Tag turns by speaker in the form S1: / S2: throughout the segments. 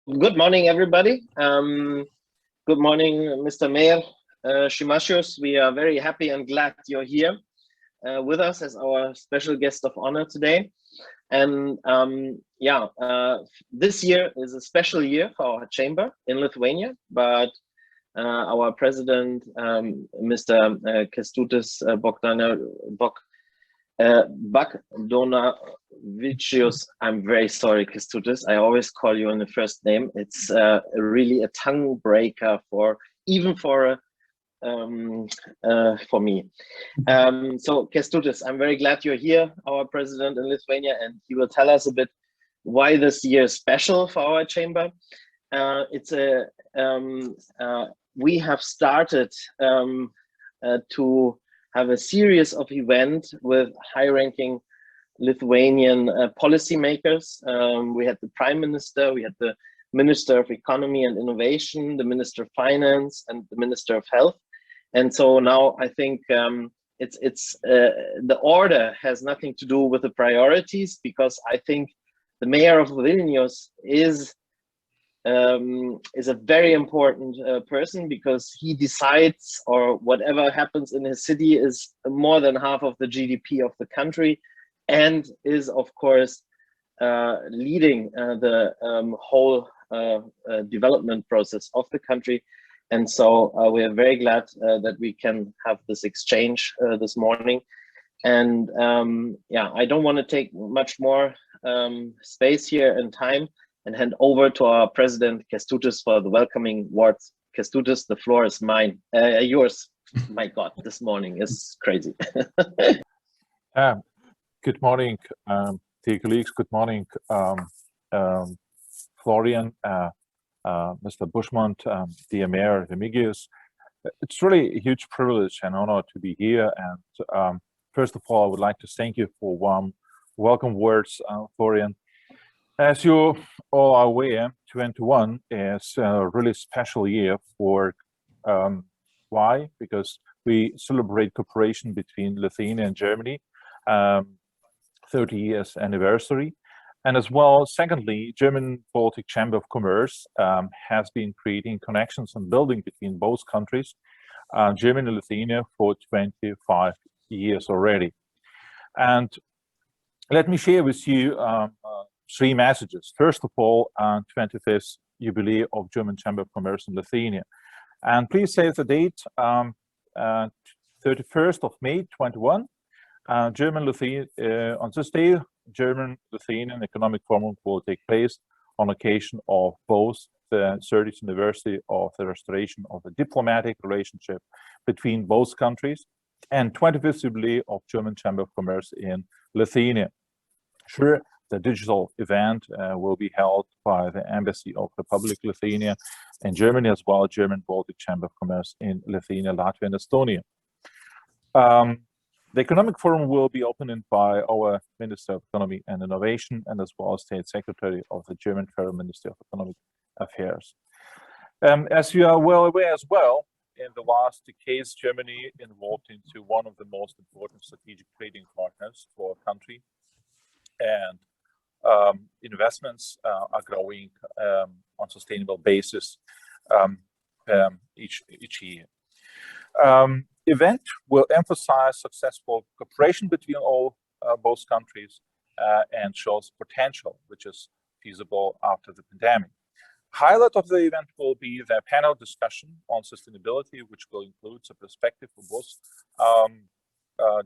S1: Good morning, everybody. Good morning, Mr. Mayor Šimašius. We are very happy and glad you're here with us as our special guest of honor today. And this year is a special year for our chamber in Lithuania, but our president, Mr. Kęstutis Bagdonavičius, I'm very sorry, Kęstutis. I always call you in the first name. It's really a tongue breaker for me. So Kęstutis, I'm very glad you're here, our president in Lithuania, and he will tell us a bit why this year is special for our chamber. We have started to have a series of events with high-ranking Lithuanian policymakers. We had the Prime Minister, we had the Minister of Economy and Innovation, the Minister of Finance, and the Minister of Health. And so now I think the order has nothing to do with the priorities, because I think the mayor of Vilnius is a very important person, because he decides, or whatever happens in his city is more than half of the GDP of the country, and is of course leading the whole development process of the country. And so we are very glad that we can have this exchange this morning. And I don't want to take much more space here and time, and hand over to our president, Kęstutis, for the welcoming words. Kęstutis, the floor is mine. Yours. My God, this morning is crazy.
S2: Good morning, dear colleagues. Good morning, Florian, Mr. Bushmont, dear Mayor Remigijus. It's really a huge privilege and honor to be here. And first of all, I would like to thank you for warm welcome words, Florian. As you all are aware, 2021 is a really special year for, why? Because we celebrate cooperation between Lithuania and Germany, 30 years anniversary. And as well, secondly, German-Baltic Chamber of Commerce has been creating connections and building between both countries, Germany and Lithuania, for 25 years already. And let me share with you three messages. First of all, 25th jubilee of German Chamber of Commerce in Lithuania. And please save the date, 31st of May, 21. On this day, German-Lithuanian Economic Forum will take place on occasion of both the 30th anniversary of the restoration of the diplomatic relationship between both countries and 25th jubilee of German Chamber of Commerce in Lithuania. Sure, the digital event will be held by the Embassy of Republic Lithuania in Germany, as well as German-Baltic Chamber of Commerce in Lithuania, Latvia, and Estonia. The Economic Forum will be opened by our Minister of Economy and Innovation, and as well as State Secretary of the German Federal Ministry of Economic Affairs. As you are well aware as well, in the last decades, Germany evolved into one of the most important strategic trading partners for our country, and investments are growing on sustainable basis each year. Event will emphasize successful cooperation between both countries and shows potential which is feasible after the pandemic. Highlight of the event will be the panel discussion on sustainability, which will include a perspective for both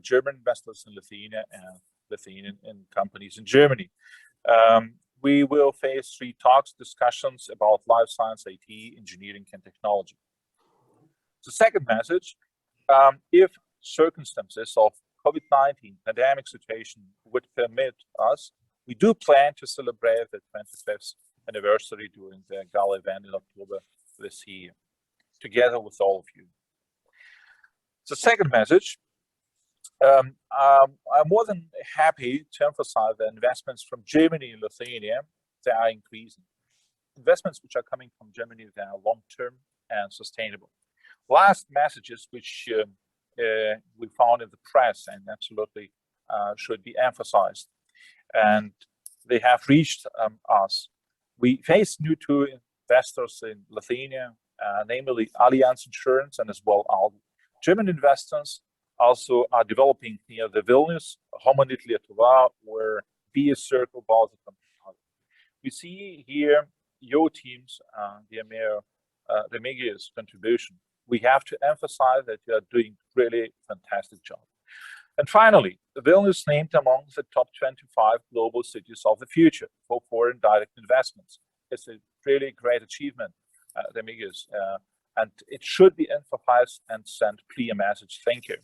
S2: German investors in Lithuania and Lithuanian companies in Germany. We will face 3 talks, discussions about life science, IT, engineering, and technology. The second message, if circumstances of COVID-19 pandemic situation would permit us, we do plan to celebrate the 25th anniversary during the gala event in October this year, together with all of you. The second message, I'm more than happy to emphasize that investments from Germany and Lithuania, they are increasing. Investments which are coming from Germany, they are long-term and sustainable. Last messages which we found in the press and absolutely should be emphasized, and they have reached us. We face new two investors in Lithuania, namely Allianz Insurance and as well Aldi. German investors also are developing near the Vilnius, Homonit Lietuva, where B is Circle, Baltic. We see here your team's, dear Mayor, Remigijus' contribution. We have to emphasize that you are doing really fantastic job. And finally, Vilnius named among the top 25 global cities of the future for foreign direct investments. It's a really great achievement, Remigijus, and it should be emphasized and sent clear message. Thank you.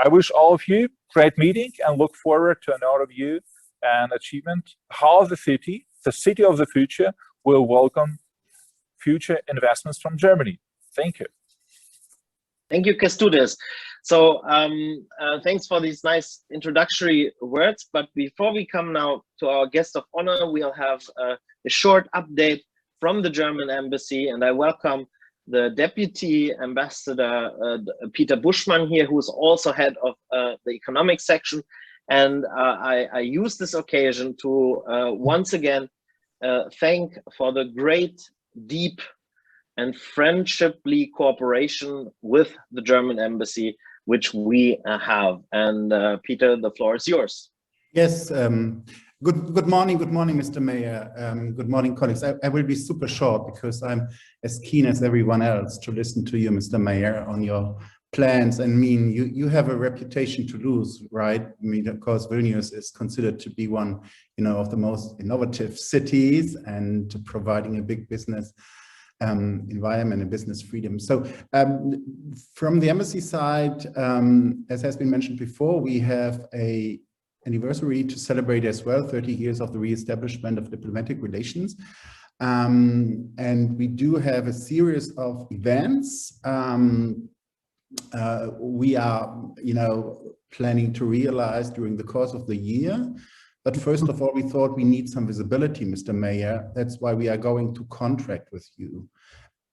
S2: I wish all of you great meeting and look forward to another view and achievement how the city of the future, will welcome future investments from Germany. Thank you.
S1: Thank you, Kęstutis. So thanks for these nice introductory words. But before we come now to our guest of honor, we'll have a short update from the German embassy, and I welcome the Deputy Ambassador Peter Buschmann here, who is also head of the economic section. And I use this occasion to once again thank for the great, deep and friendshiply cooperation with the German embassy, which we have. And Peter, the floor is yours.
S3: Yes, good morning, Mr. Mayor. Good morning, colleagues. I will be super short because I'm as keen as everyone else to listen to you, Mr. Mayor, on your plans. I mean, you have a reputation to lose, right? I mean, of course, Vilnius is considered to be one, of the most innovative cities and providing a big business environment and business freedom. So from the embassy side, as has been mentioned before, we have an anniversary to celebrate as well, 30 years of the re-establishment of diplomatic relations. And we do have a series of events. We are, planning to realize during the course of the year. But first of all, we thought we need some visibility, Mr. Mayor. That's why we are going to contract with you.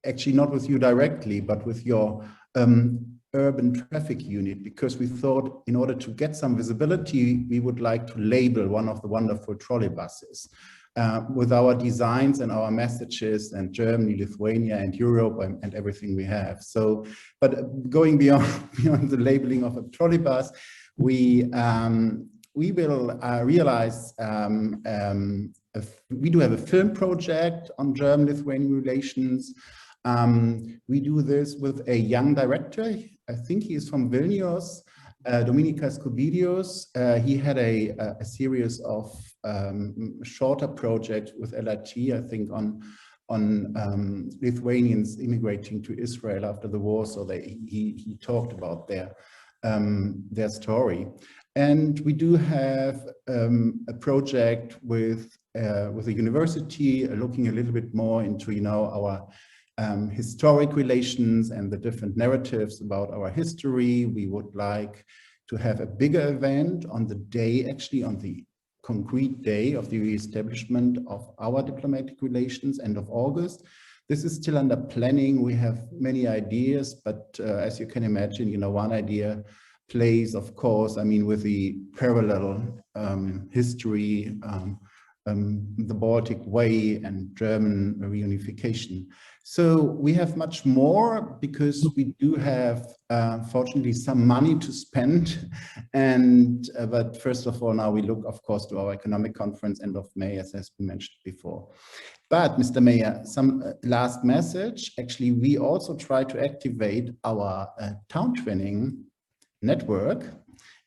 S3: Actually, not with you directly, but with your urban traffic unit, because we thought in order to get some visibility, we would like to label one of the wonderful trolley buses with our designs and our messages and Germany, Lithuania and Europe and everything we have. So, but going beyond the labeling of a trolley bus, we will realize we do have a film project on German-Lithuanian relations. We do this with a young director. I think he is from Vilnius, Remigijus Šimašius. He had a series of shorter projects with LRT, I think, on Lithuanians immigrating to Israel after the war. So he talked about their story. And we do have a project with a university looking a little bit more into, our historic relations and the different narratives about our history. We would like to have a bigger event on the day, actually on the concrete day of the re-establishment of our diplomatic relations, end of August. This is still under planning. We have many ideas, but as you can imagine, one idea plays, of course, with the parallel history, the Baltic way and German reunification. So we have much more because we do have, fortunately, some money to spend. And but first of all, now we look, of course, to our economic conference end of May, as has been mentioned before. But Mr. Mayor, some last message. Actually, we also try to activate our town twinning network,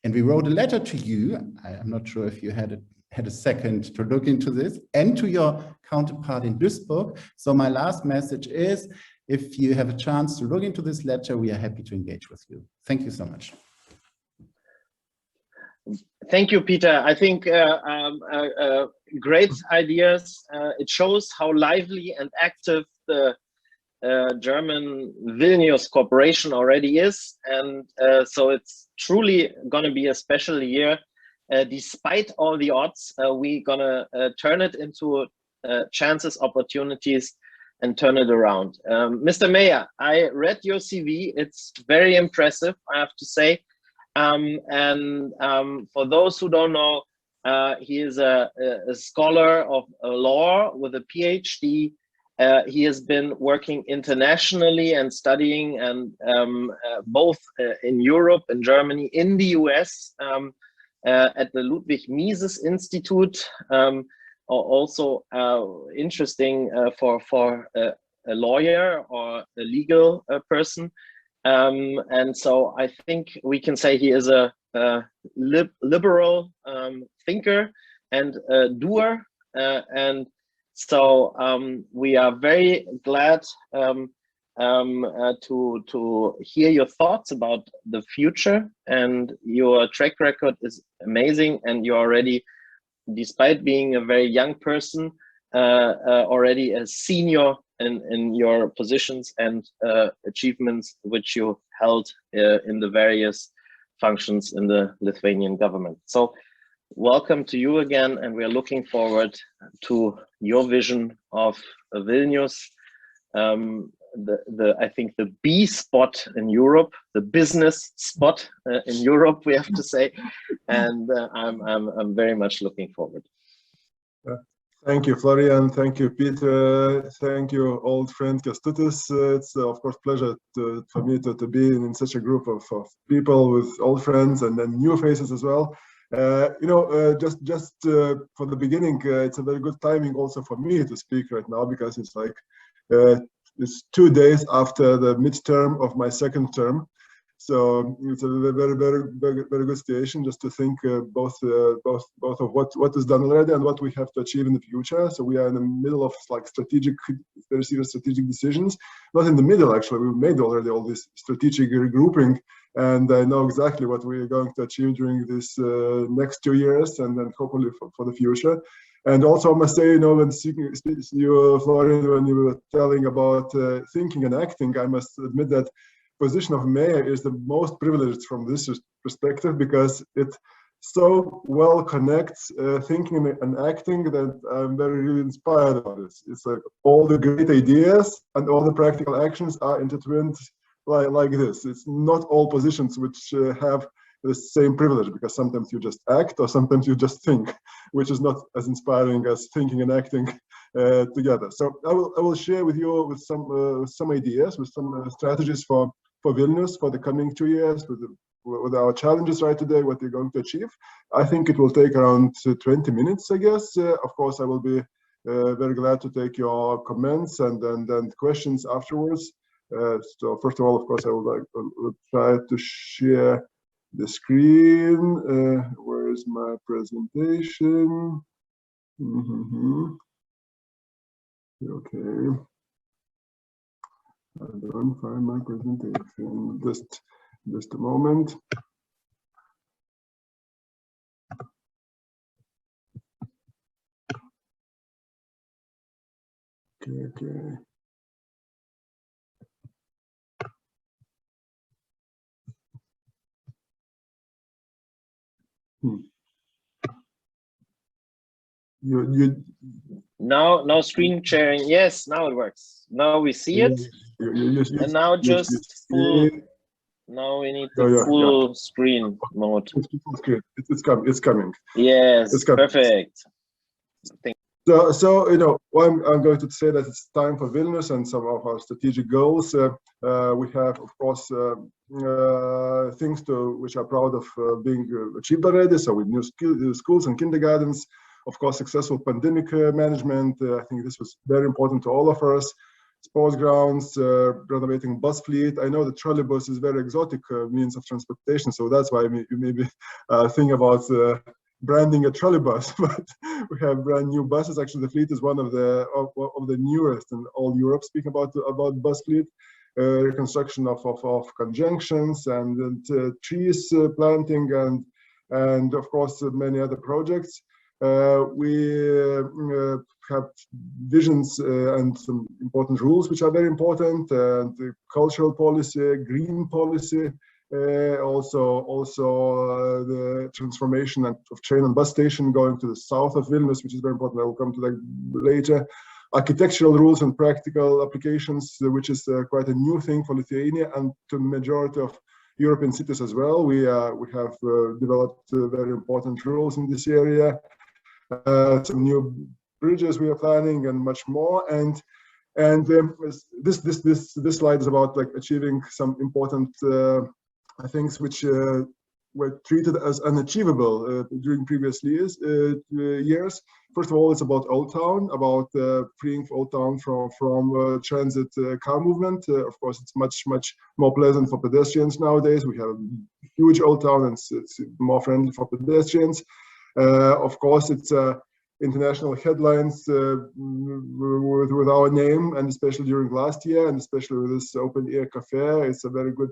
S3: and we wrote a letter to you. I'm not sure if you had a second to look into this, and to your counterpart in Duisburg. So my last message is, if you have a chance to look into this letter, we are happy to engage with you. Thank you so much.
S1: Thank you, Peter. I think great ideas. It shows how lively and active the German Vilnius cooperation already is. And so it's truly going to be a special year. Despite all the odds, we're gonna turn it into chances, opportunities, and turn it around. Mr. Mayor, I read your CV. It's very impressive, I have to say. And for those who don't know, He is a scholar of law with a PhD. He has been working internationally and studying, and both in Europe and Germany, in the US, at the Ludwig Mises Institute. Also interesting for a lawyer or a legal person. And so I think we can say he is a liberal thinker and doer. And so we are very glad to hear your thoughts about the future, and your track record is amazing, and you're already, despite being a very young person, already a senior in your positions and achievements which you held in the various functions in the Lithuanian government. So welcome to you again, and we are looking forward to your vision of Vilnius, I think the B spot in Europe, the business spot in Europe, we have to say, and I'm very much looking forward.
S4: Thank you, Florian. Thank you, Peter. Thank you, old friend Kęstutis. It's of course pleasure for me to be in such a group of people with old friends and then new faces as well. You know, just for the beginning, it's a very good timing also for me to speak right now, because it's like it's 2 days after the midterm of my second term. So it's a very good situation just to think both of what is done already and what we have to achieve in the future. So we are in the middle of like very serious strategic decisions. Not in the middle, actually. We've made already all this strategic regrouping, and I know exactly what we are going to achieve during this next 2 years, and then hopefully for the future. And also, I must say, you know, when you, Florian, when you were telling about thinking and acting, I must admit that position of mayor is the most privileged from this perspective, because it so well connects thinking and acting that I'm really inspired about this. It's like all the great ideas and all the practical actions are intertwined like this. It's not all positions which have the same privilege, because sometimes you just act or sometimes you just think, which is not as inspiring as thinking and acting together. So I will share with you with some ideas, with some strategies for Vilnius for the coming 2 years, with our challenges right today, what we're going to achieve. I think it will take around 20 minutes, I guess. Of course, I will be very glad to take your comments and questions afterwards. So first of all, of course, I will try to share the screen. Where is my presentation? Okay. I don't find my presentation. Just a moment. Okay.
S1: No screen sharing. Yes, now it works. Now we see it. And now just full. Now we need the full screen mode.
S4: It's coming.
S1: Yes,
S4: it's coming.
S1: Perfect.
S4: So you know, I'm going to say that it's time for Vilnius and some of our strategic goals. We have, of course, things which are proud of being achieved already. So with new schools and kindergartens, of course, successful pandemic management. I think this was very important to all of us. Sports grounds, renovating bus fleet. I know the trolleybus is very exotic means of transportation, so that's why you maybe think about branding a trolleybus. But we have brand new buses. Actually, the fleet is one of the newest in all Europe. Speaking about bus fleet, reconstruction of conjunctions and trees planting and of course many other projects. We have visions and some important rules which are very important, the cultural policy, green policy, also the transformation of train and bus station going to the south of Vilnius, which is very important. I will come to that later. Architectural rules and practical applications, which is quite a new thing for Lithuania and to the majority of European cities as well. We have developed very important rules in this area. Some new bridges we are planning and much more. And this slide is about like achieving some important things which were treated as unachievable during previous years. First of all, it's about Old Town, about freeing Old Town from transit car movement. Of course, it's much more pleasant for pedestrians nowadays. We have a huge Old Town, and it's more friendly for pedestrians. Of course, it's international headlines with our name, and especially during last year, and especially with this open air cafe, it's a very good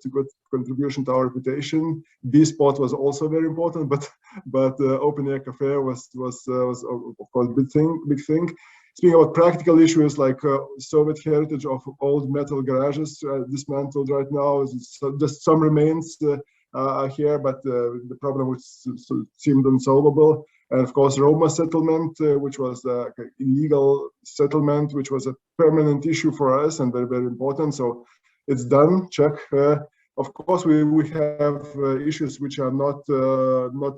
S4: contribution to our reputation. B-Spot was also very important, but open air cafe was of course big thing. Speaking about practical issues like Soviet heritage of old metal garages dismantled right now, just some remains here, but the problem which seemed unsolvable. And of course, Roma settlement, which was an illegal settlement, which was a permanent issue for us and very, very important. So it's done, check. Of course, we have issues which are not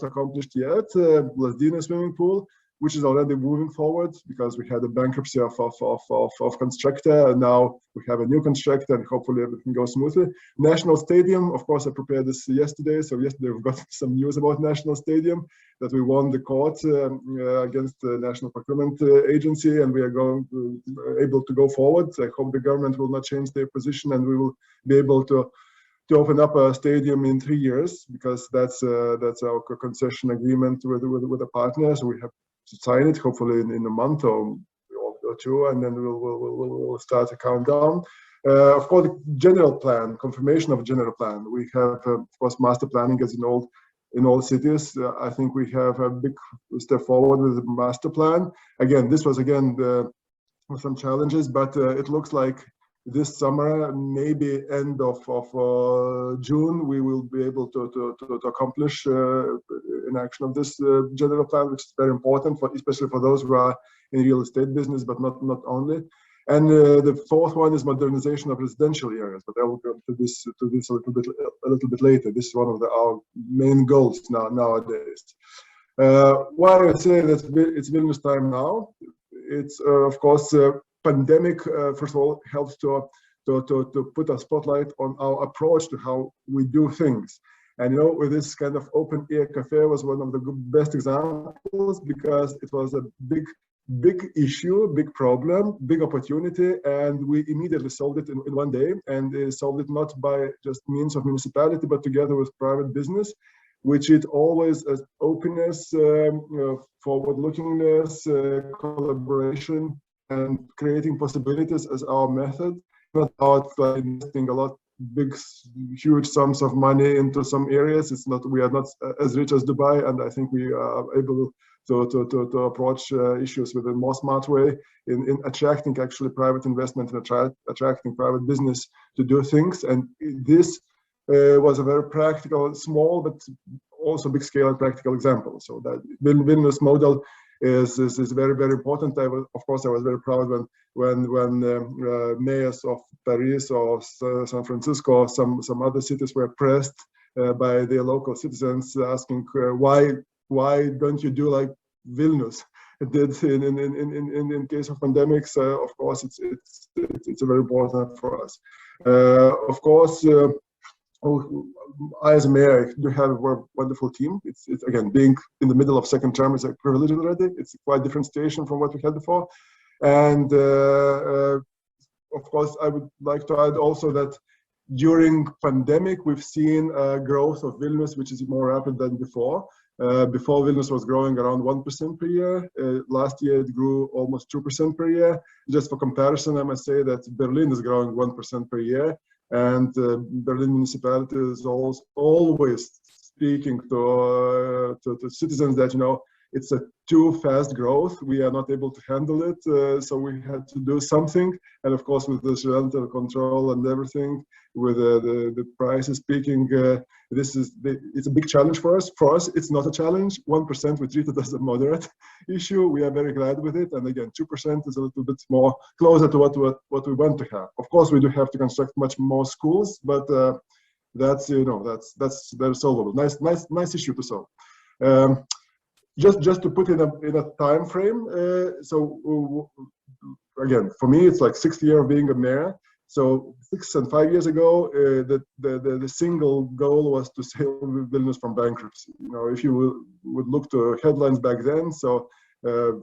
S4: accomplished yet. Lazdina swimming pool, which is already moving forward because we had a bankruptcy of constructor, and now we have a new constructor, and hopefully everything goes smoothly. National Stadium, of course, I prepared this yesterday. So yesterday we've got some news about National Stadium, that we won the court against the National Procurement Agency, and we are able to go forward. I hope the government will not change their position, and we will be able to open up a stadium in 3 years, because that's our concession agreement with the partners. We have to sign it hopefully in a month or two, and then we'll start a countdown. Of course, the general plan, confirmation of general plan. We have, of course, master planning as in all cities. I think we have a big step forward with the master plan. Again, this was some challenges, but it looks like this summer, maybe end of June, we will be able to accomplish in action of this general plan, which is very important, especially for those who are in real estate business, but not only. And the fourth one is modernization of residential areas, but I will come to this a little bit later. This is one of our main goals nowadays. Why I say that it's Vilnius time now? It's of course pandemic. First of all, helps to put a spotlight on our approach to how we do things. And with this kind of open air cafe was one of the best examples, because it was a big issue, big problem, big opportunity, and we immediately solved it in one day, and solved it not by just means of municipality, but together with private business, which it always as openness, forward-lookingness, collaboration, and creating possibilities as our method, not about investing a lot, huge sums of money into some areas. It's not, we are not as rich as Dubai, and I think we are able to approach issues with a more smart way in attracting actually private investment and attracting private business to do things. And this was a very practical, small, but also big scale and practical example. So that Vilnius model is very, very important. Of course, I was very proud when mayors of Paris or San Francisco or some other cities were pressed by their local citizens asking why don't you do like Vilnius did in case of pandemics. Of course, it's very important for us. Of course, I as a mayor do have a wonderful team. It's again, being in the middle of second term is a privilege already. It's a quite different situation from what we had before. And of course, I would like to add also that during pandemic, we've seen growth of Vilnius, which is more rapid than before. Before, Vilnius was growing around 1% per year. Last year, it grew almost 2% per year. Just for comparison, I must say that Berlin is growing 1% per year. And Berlin municipality is always speaking to citizens that, it's a too fast growth. We are not able to handle it. So we had to do something. And of course, with this rental control and everything, with the prices peaking, it's a big challenge for us. For us, it's not a challenge. 1% we treat it as a moderate issue. We are very glad with it. And again, 2% is a little bit more closer to what we want to have. Of course, we do have to construct much more schools, but That's they're solvable. Nice issue to solve. Just to put in a time frame. So again, for me, it's like 6th year of being a mayor. So 6 and 5 years ago, the single goal was to save Vilnius from bankruptcy. You know, if you would look to headlines back then, so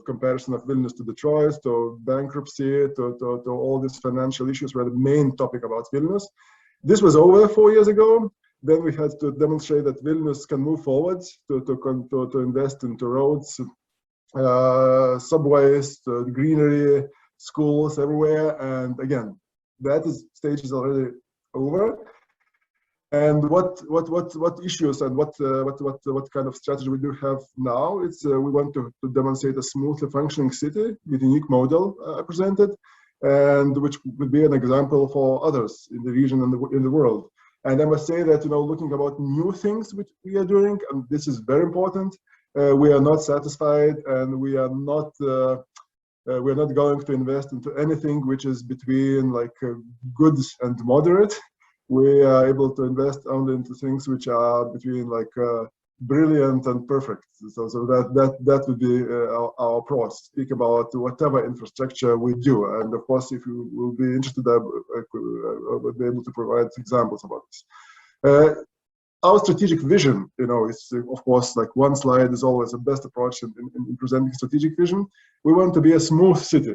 S4: comparison of Vilnius to Detroit, to bankruptcy, to all these financial issues were the main topic about Vilnius. This was over 4 years ago. Then we had to demonstrate that Vilnius can move forward to invest into roads, subways, greenery, schools everywhere. And again, that stage is already over. And what issues and what kind of strategy we do have now? It's we want to demonstrate a smoothly functioning city with a unique model presented, and which would be an example for others in the region and in the world. And I must say that, you know, looking about new things which we are doing, and this is very important. We are not satisfied, and we are not going to invest into anything which is between like good and moderate. We are able to invest only into things which are between like brilliant and perfect. So that would be our approach. Speak about whatever infrastructure we do, and of course, if you will be interested, I will be able to provide examples about this. Our strategic vision, you know, is of course like one slide is always the best approach in presenting strategic vision. We want to be a smooth city.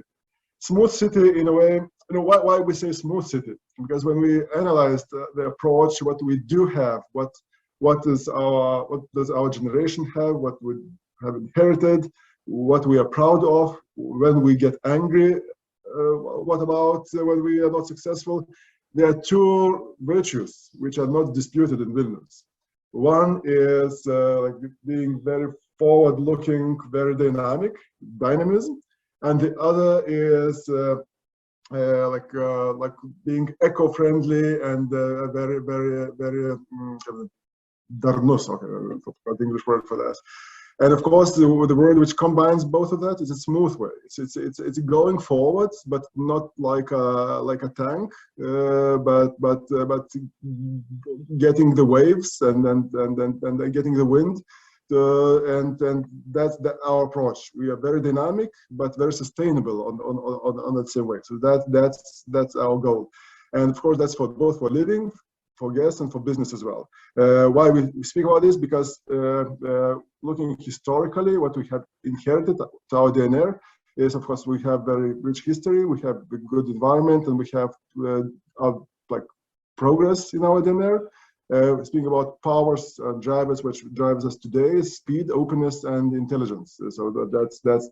S4: Smooth city in a way. You know why we say smooth city? Because when we analyzed the approach, what we do have, what does our generation have, what we have inherited, what we are proud of, when we get angry, what about when we are not successful? There are two virtues which are not disputed in Vilnius. One is like being very forward-looking, very dynamism, and the other is like being eco-friendly and very darnus, okay, the English word for that. And of course, the word which combines both of that is a smooth way. It's going forward, but not like a tank, but getting the waves and then getting the wind. And that's our approach. We are very dynamic, but very sustainable on that same way. So that's our goal. And of course, that's for both for living, for guests, and for business as well. Why we speak about this? Because looking historically, what we have inherited to our DNR is, of course, we have very rich history, we have a good environment, and we have like progress in our DNR. Speaking about powers and drivers, which drives us today, is speed, openness, and intelligence. So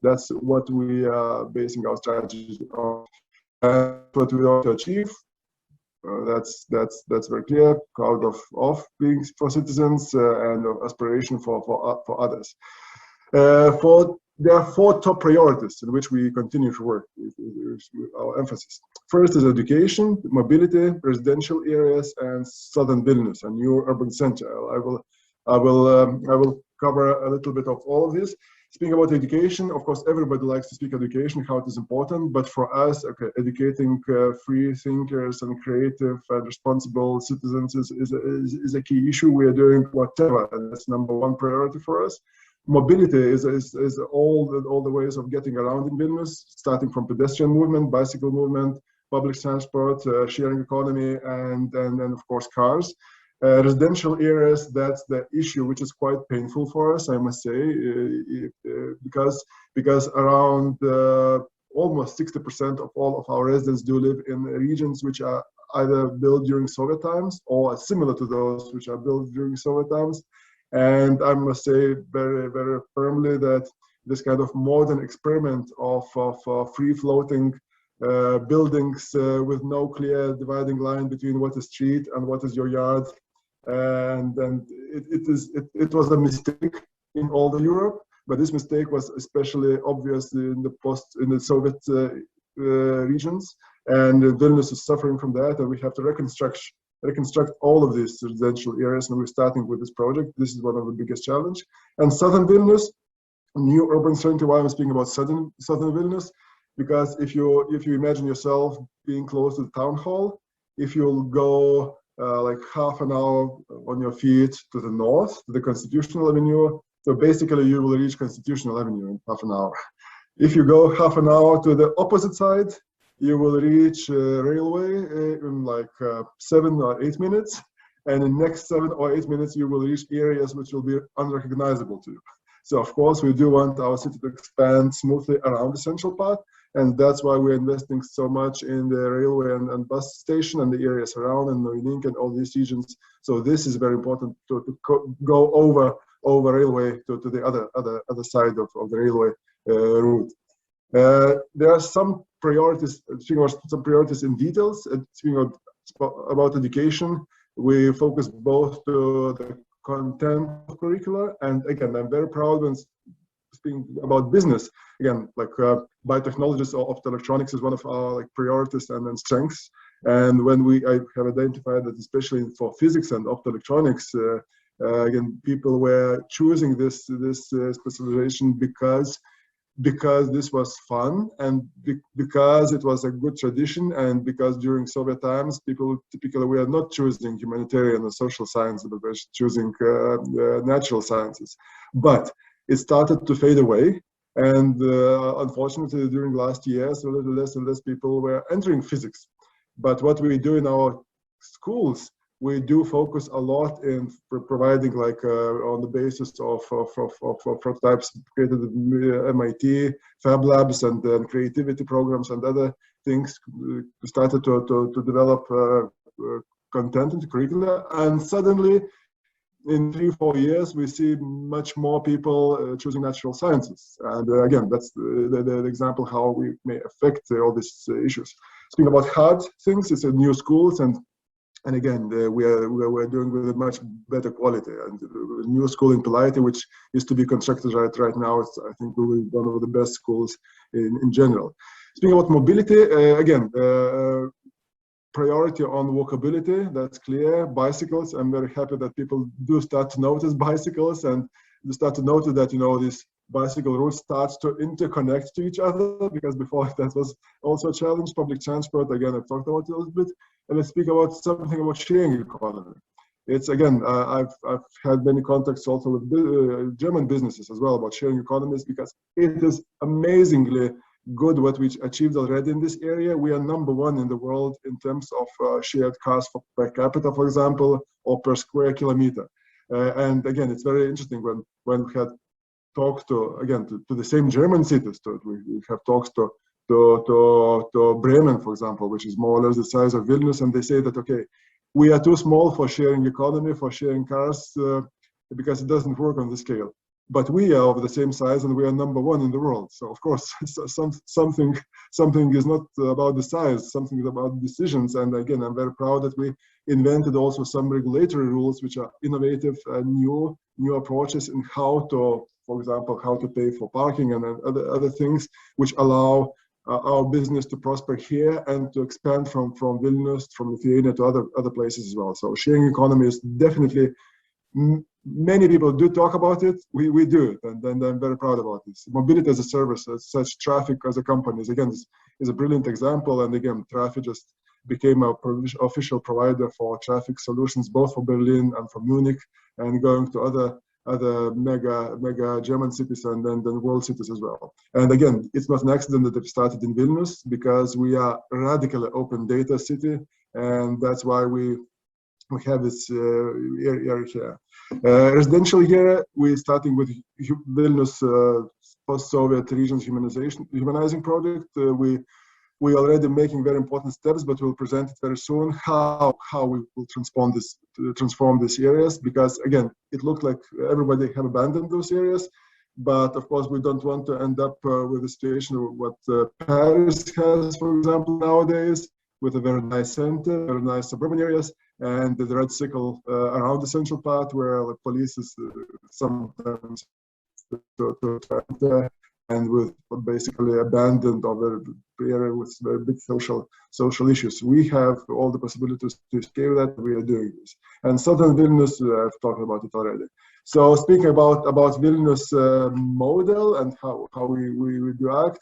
S4: that's what we are basing our strategy on. What we want to achieve. That's very clear. Proud of being for citizens and of aspiration for others. There are 4 top priorities in which we continue to work with our emphasis. First is education, mobility, residential areas, and southern Vilnius, a new urban center. I will cover a little bit of all of this. Speaking about education, of course, everybody likes to speak education, how it is important, but for us, okay, educating free thinkers and creative and responsible citizens is a key issue. We are doing whatever, and that's #1 priority for us. Mobility is all the ways of getting around in Vilnius, starting from pedestrian movement, bicycle movement, public transport, sharing economy, and of course cars. Residential areas, that's the issue which is quite painful for us, I must say, because around almost 60% of all of our residents do live in regions which are either built during Soviet times or similar to those which are built during Soviet times. And I must say very, very firmly that this kind of modern experiment of free-floating buildings with no clear dividing line between what is street and what is your yard, and it was a mistake in all the Europe, but this mistake was especially obvious in the Soviet regions, and Vilnius is suffering from that, and we have to reconstruct all of these residential areas, and we're starting with this project. This is one of the biggest challenge. And southern Vilnius, new urban center. Why I'm speaking about southern Vilnius, because if you imagine yourself being close to the town hall, if you'll go like half an hour on your feet to the north, to the Constitutional Avenue. So basically you will reach Constitutional Avenue in half an hour. If you go half an hour to the opposite side, you will reach railway in like 7 or 8 minutes. And in the next 7 or 8 minutes, you will reach areas which will be unrecognizable to you. So of course, we do want our city to expand smoothly around the central part. And that's why we're investing so much in the railway and bus station and the areas around and Vilnius and all these regions. So this is very important to go over railway to the other side of the railway route. There are some priorities, some priorities in details. Speaking about education, we focus both to the content of curricula, and again, I'm very proud when speaking about business. Again, like biotechnologies or optoelectronics is one of our priorities and strengths. And when I have identified that, especially for physics and optoelectronics, again, people were choosing this specialization because this was fun and because it was a good tradition, and because during Soviet times people typically were not choosing humanitarian or social sciences, but were choosing natural sciences. But it started to fade away, and unfortunately during last years a little less and less people were entering physics. But what we do in our schools, we do focus a lot in providing, like on the basis of prototypes created at MIT, Fab Labs, and then creativity programs and other things. We started to develop content in the curricula, and suddenly in 3-4 years we see much more people choosing natural sciences. And again, that's the example how we may affect all these issues. Speaking about hard things, it's new schools, and again, we're doing with a much better quality. And the new school in Pilaitė, which is to be constructed right now, it's, I think, will be one of the best schools in general. Speaking about mobility, again, priority on walkability, that's clear. Bicycles, I'm very happy that people do start to notice bicycles, and they start to notice that, you know, this bicycle route starts to interconnect to each other, because before that was also a challenge. Public transport, again, I've talked about it a little bit. And let's speak about something about sharing economy. It's, again, I've had many contacts also with German businesses as well about sharing economies, because it is amazingly good what we achieved already in this area. We are #1 in the world in terms of shared cars per capita, for example, or per square kilometer. And again, it's very interesting when we had talked to the same German cities. We have talks to Bremen, for example, which is more or less the size of Vilnius, and they say that, okay, we are too small for sharing economy, for sharing cars, because it doesn't work on the scale. But we are of the same size, and we are #1 in the world. So of course, something is not about the size, something is about decisions. And again, I'm very proud that we invented also some regulatory rules which are innovative and new approaches in how to, for example, how to pay for parking and other things which allow our business to prosper here and to expand from Vilnius, from Lithuania to other places as well. So sharing economy is definitely, many people do talk about it. We do it, and I'm very proud about this. Mobility as a service, as such, traffic as a company, again, is a brilliant example. And again, traffic just became a official provider for traffic solutions, both for Berlin and for Munich, and going to other mega German cities and then world cities as well. And again, it's not an accident that it started in Vilnius, because we are a radically open data city, and that's why we have this area here. Residential here, we're starting with Vilnius post-Soviet regions humanizing project. We already making very important steps, but we'll present it very soon how we will transform these areas, because again, it looked like everybody have abandoned those areas. But of course, we don't want to end up with a situation of what Paris has, for example, nowadays, with a very nice center, very nice suburban areas, and the red circle around the central part, where the police is sometimes and with basically abandoned or the area with very big social issues. We have all the possibilities to scale that. We are doing this. And southern Vilnius, I've talked about it already. So speaking about Vilnius model and how we do act,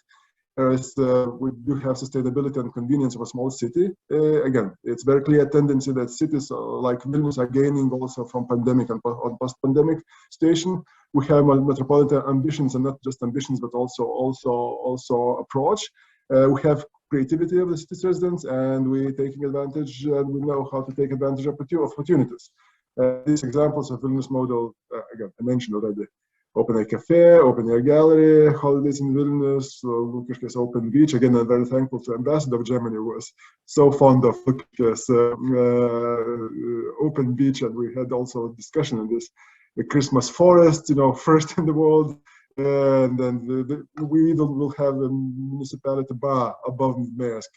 S4: Whereas we do have sustainability and convenience of a small city. Again, it's very clear tendency that cities like Vilnius are gaining also from pandemic and post-pandemic situation. We have metropolitan ambitions, and not just ambitions, but also approach. We have creativity of the city's residents, and we're taking advantage, and we know how to take advantage of opportunities. These examples of Vilnius model, again, I mentioned already. Open air cafe, open air gallery, holidays in Vilnius, Lukiškės open beach. Again, I'm very thankful to Ambassador of Germany, who was so fond of Lukiškės open beach, and we had also a discussion on this. The Christmas forest, first in the world, and then we even will have a municipality bar above the mayor's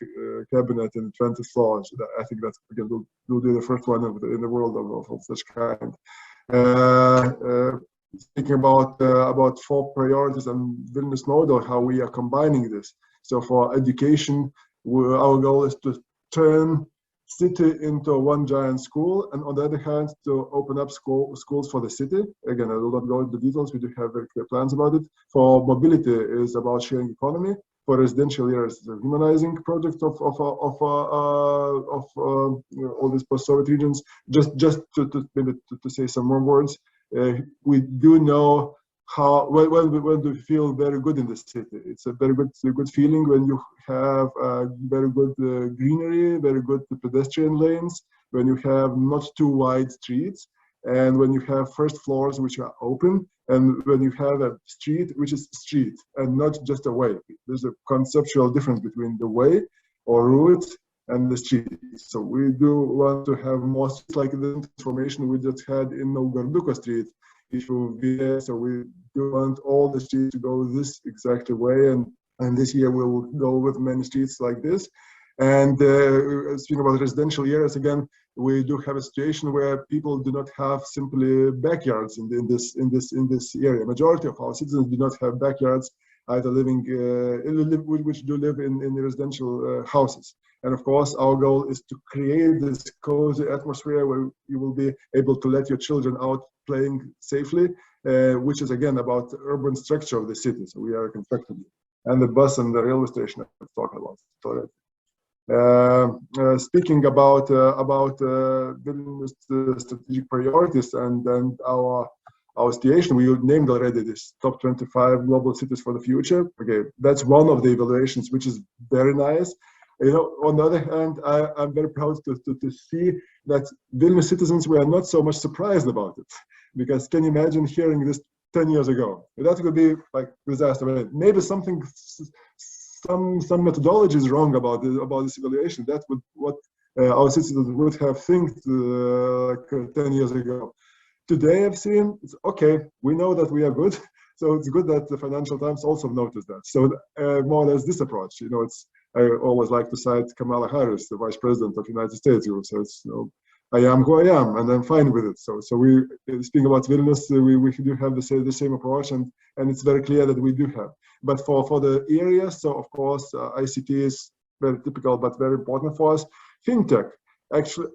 S4: cabinet in the 20th floor. So I think that's, again, we'll do the first one in the world of such kind. Thinking about 4 priorities and Vilnius model, how we are combining this. So for education, our goal is to turn city into one giant school, and on the other hand, to open up schools for the city. Again, I will not go into details. We do have very clear plans about it. For mobility, is about sharing economy. For residential areas, the humanizing project of all these post-Soviet regions. Just to say some more words. We do know how when do we feel very good in the city. It's a very good feeling when you have very good greenery, very good pedestrian lanes, when you have not too wide streets, and when you have first floors which are open, and when you have a street which is street and not just a way. There's a conceptual difference between the way or route and the street. So we do want to have more streets like the transformation we just had in Naugarduko Street. So we do want all the streets to go this exact way, and this year we'll go with many streets like this. And speaking about residential areas, again, we do have a situation where people do not have simply backyards in this area. Majority of our citizens do not have backyards, either which do live in residential houses. And of course, our goal is to create this cozy atmosphere where you will be able to let your children out playing safely, which is again about the urban structure of the city. So we are constructing it. And the bus and the railway station I talked about already. Speaking about Vilnius strategic priorities and our situation, we named already this top 25 global cities for the future. Okay, that's one of the evaluations, which is very nice. On the other hand, I'm very proud to see that Vilnius citizens were not so much surprised about it, because can you imagine hearing this 10 years ago? That would be like disaster. Maybe some methodology is wrong about this evaluation. That would what our citizens would have think 10 years ago. Today I've seen it's okay. We know that we are good, so it's good that the Financial Times also noticed that. So more or less this approach. I always like to cite Kamala Harris, the Vice President of the United States. So it's I am who I am, and I'm fine with it. So we speaking about Vilnius, we do have the same approach, and it's very clear that we do have. But for the areas, so of course ICT is very typical, but very important for us. FinTech,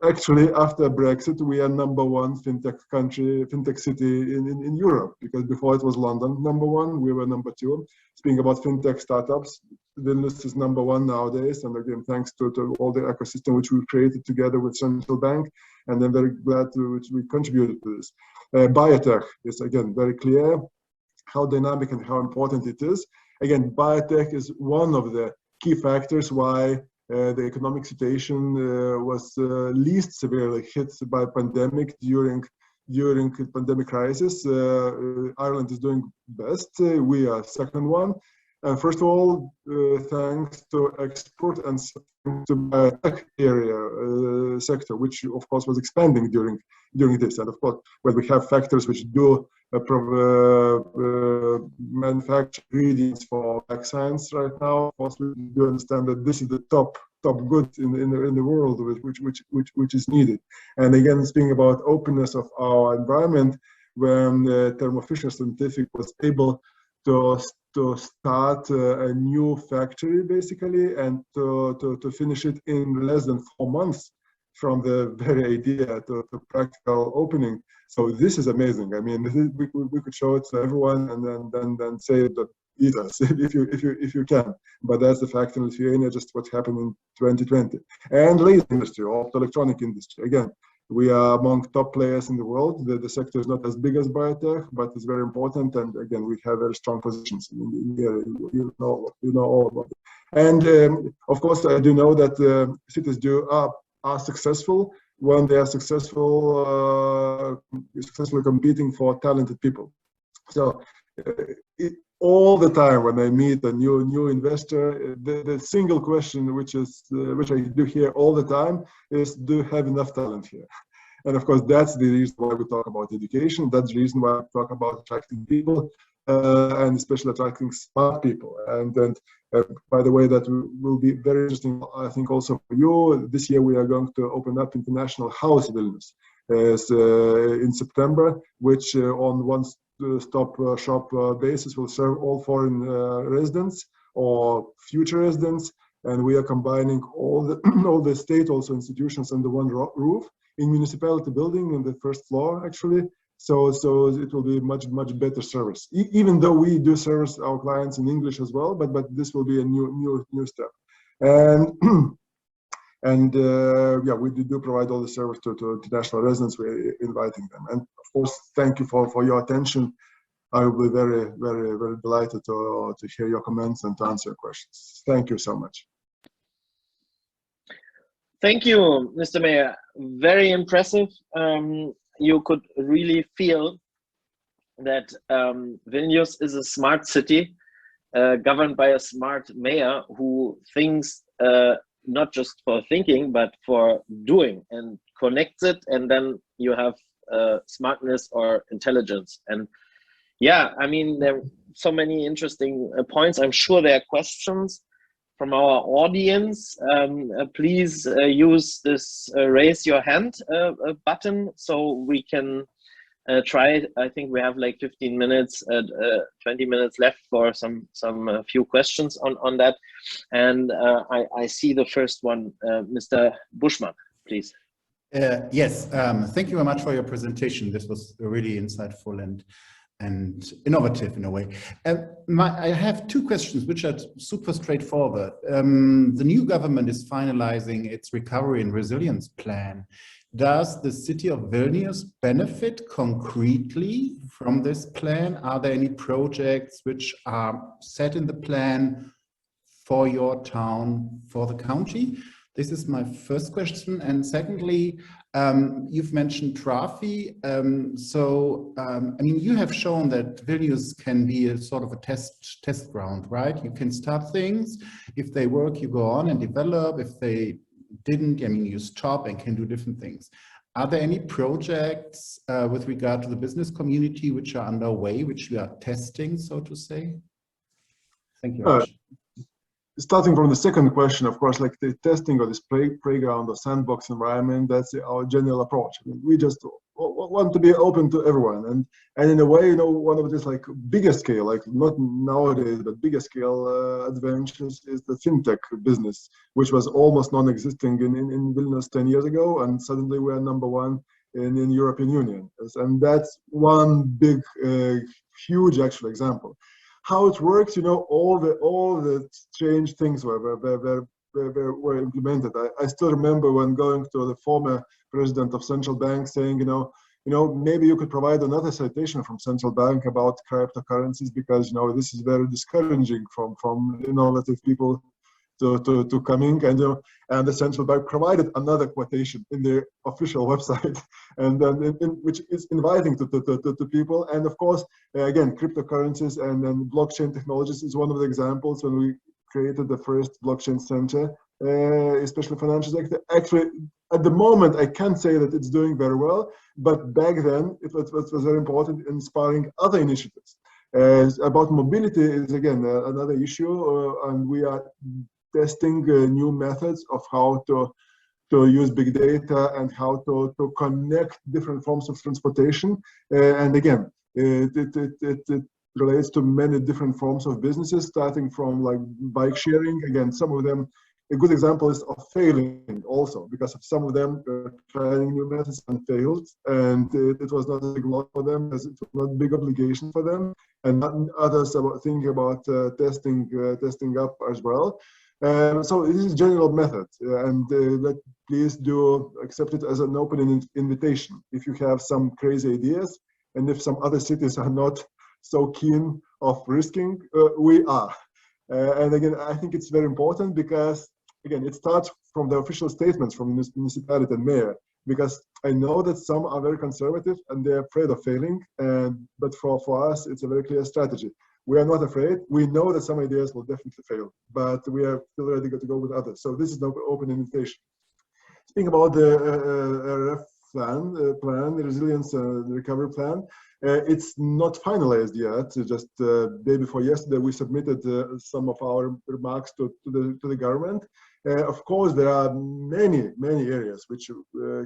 S4: actually after Brexit, we are #1 FinTech city in Europe, because before it was London #1, we were #2. Speaking about FinTech startups, Vilnius is #1 nowadays, and again, thanks to all the ecosystem which we created together with Central Bank, and I'm very glad which we contributed to this. Biotech is again very clear how dynamic and how important it is. Again, biotech is one of the key factors why the economic situation was least severely hit by pandemic during pandemic crisis. Ireland is doing best. We are second one. First of all, thanks to export and to biotech area sector, which of course was expanding during this. And of course, when we have factors which do manufacture ingredients for vaccines right now, of course we do understand that this is the top good in the world which is needed. And again, speaking about openness of our environment, when Thermo Fisher Scientific was able to start a new factory basically, and to finish it in less than 4 months from the very idea to practical opening. So this is amazing. I mean, we could show it to everyone and then say that eat us if you can. But that's the fact in Lithuania, just what happened in 2020. And laser industry, optoelectronic industry. Again, we are among top players in the world. The sector is not as big as biotech, but it's very important. And again, we have very strong positions in the area. You know all about it. And of course, I do know that cities are successful when they are successfully competing for talented people. So all the time when I meet a new investor, the single question which I do hear all the time is, do you have enough talent here? And of course, that's the reason why we talk about education. That's the reason why we talk about attracting people, and especially attracting smart people. And by the way, that will be very interesting, I think, also for you. This year we are going to open up International House Vilnius in September, which on one-stop shop basis will serve all foreign residents or future residents. And we are combining all the state also institutions under one roof in municipality building in the first floor, actually. So it will be much better service, even though we do service our clients in English as well. But this will be a new step, and yeah, we do provide all the service to international residents. We're inviting them, and of course, thank you for your attention. I will be very delighted to hear your comments and to answer your questions. Thank you so much.
S1: Thank you, Mr. Mayor. Very impressive. You could really feel that Vilnius is a smart city, governed by a smart mayor who thinks not just for thinking, but for doing, and connects it, and then you have smartness or intelligence. And yeah, I mean, there are so many interesting points. I'm sure there are questions from our audience. Please use this raise your hand button so we can try. I think we have like 15 minutes, 20 minutes left for some few questions on that. And I see the first one, Mr. Buschmann, please.
S3: Yes, thank you very much for your presentation. This was really insightful and innovative in a way. I have two questions which are super straightforward. The new government is finalizing its recovery and resilience plan. Does the city of Vilnius benefit concretely from this plan? Are there any projects which are set in the plan for your town, for the county? This is my first question. And secondly, you've mentioned Trafi. I mean, you have shown that Vilnius can be a sort of a test ground, right? You can start things. If they work, you go on and develop. If they didn't, I mean, you stop and can do different things. Are there any projects with regard to the business community which are underway, which we are testing, so to say? Thank you very much.
S4: Starting from the second question, of course, like the testing of this playground or sandbox environment, that's our general approach. I mean, we just want to be open to everyone, and in a way, you know, one of this like bigger scale, like not nowadays, but bigger scale adventures is the fintech business, which was almost non-existing in Vilnius 10 years ago, and suddenly we are #1 in European Union, and that's one big, huge actual example. How it works, you know, all the strange things were implemented. I still remember when going to the former president of central bank saying, you know, maybe you could provide another citation from central bank about cryptocurrencies, because you know this is very discouraging from innovative people to coming, and the central bank provided another quotation in their official website, and then which is inviting to people. And of course, again, cryptocurrencies and then blockchain technologies is one of the examples when we created the first blockchain center, especially financial sector. Actually, at the moment, I can't say that it's doing very well, but back then it was very important, inspiring other initiatives. About mobility is again another issue, and we are testing new methods of how to use big data and how to connect different forms of transportation. And again, it relates to many different forms of businesses, starting from like bike sharing. Again, some of them a good example is of failing also, because of some of them trying new methods and failed, and it was not a big loss for them, as it was not a big obligation for them, and others about thinking about testing up as well. So this is a general method, and please do accept it as an open invitation. If you have some crazy ideas, and if some other cities are not so keen of risking, we are. And again, I think it's very important because, again, it starts from the official statements from the municipality and mayor, because I know that some are very conservative and they're afraid of failing, but for us, it's a very clear strategy. We are not afraid. We know that some ideas will definitely fail, but we are still ready to go with others. So this is an open invitation. Speaking about the RF plan, the resilience recovery plan, it's not finalized yet. Just day before yesterday, we submitted some of our remarks to the government. Of course, there are many areas which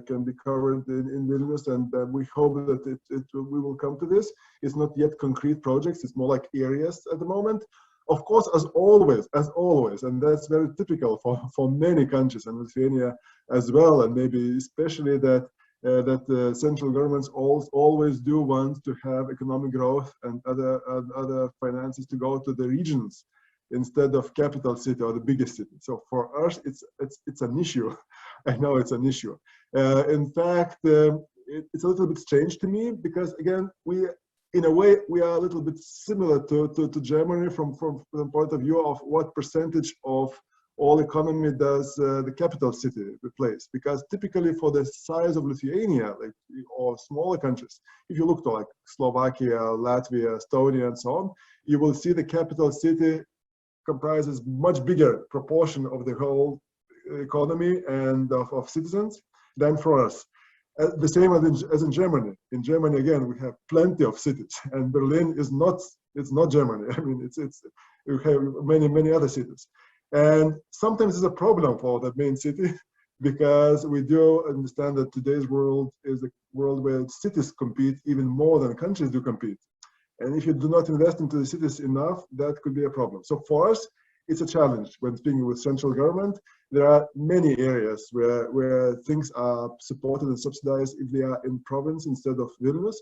S4: can be covered in Vilnius, and we hope that we will come to this. It's not yet concrete projects; it's more like areas at the moment. Of course, as always, and that's very typical for many countries, and Lithuania as well, and maybe especially that the central governments always do want to have economic growth and other finances to go to the regions instead of capital city or the biggest city. So for us, it's an issue. I know it's an issue. In fact, it's a little bit strange to me because, again, in a way, we are a little bit similar to Germany from the point of view of what percentage of all economy does the capital city replace. Because typically for the size of Lithuania, or smaller countries, if you look to like Slovakia, Latvia, Estonia, and so on, you will see the capital city comprises much bigger proportion of the whole economy and of citizens than for us. The same as in Germany. In Germany, again, we have plenty of cities, and Berlin is not. It's not Germany. I mean, we have many other cities, and sometimes it's a problem for that main city because we do understand that today's world is a world where cities compete even more than countries do compete, and if you do not invest into the cities enough, that could be a problem. So for us, it's a challenge when speaking with central government. There are many areas where things are supported and subsidized if they are in province instead of Vilnius.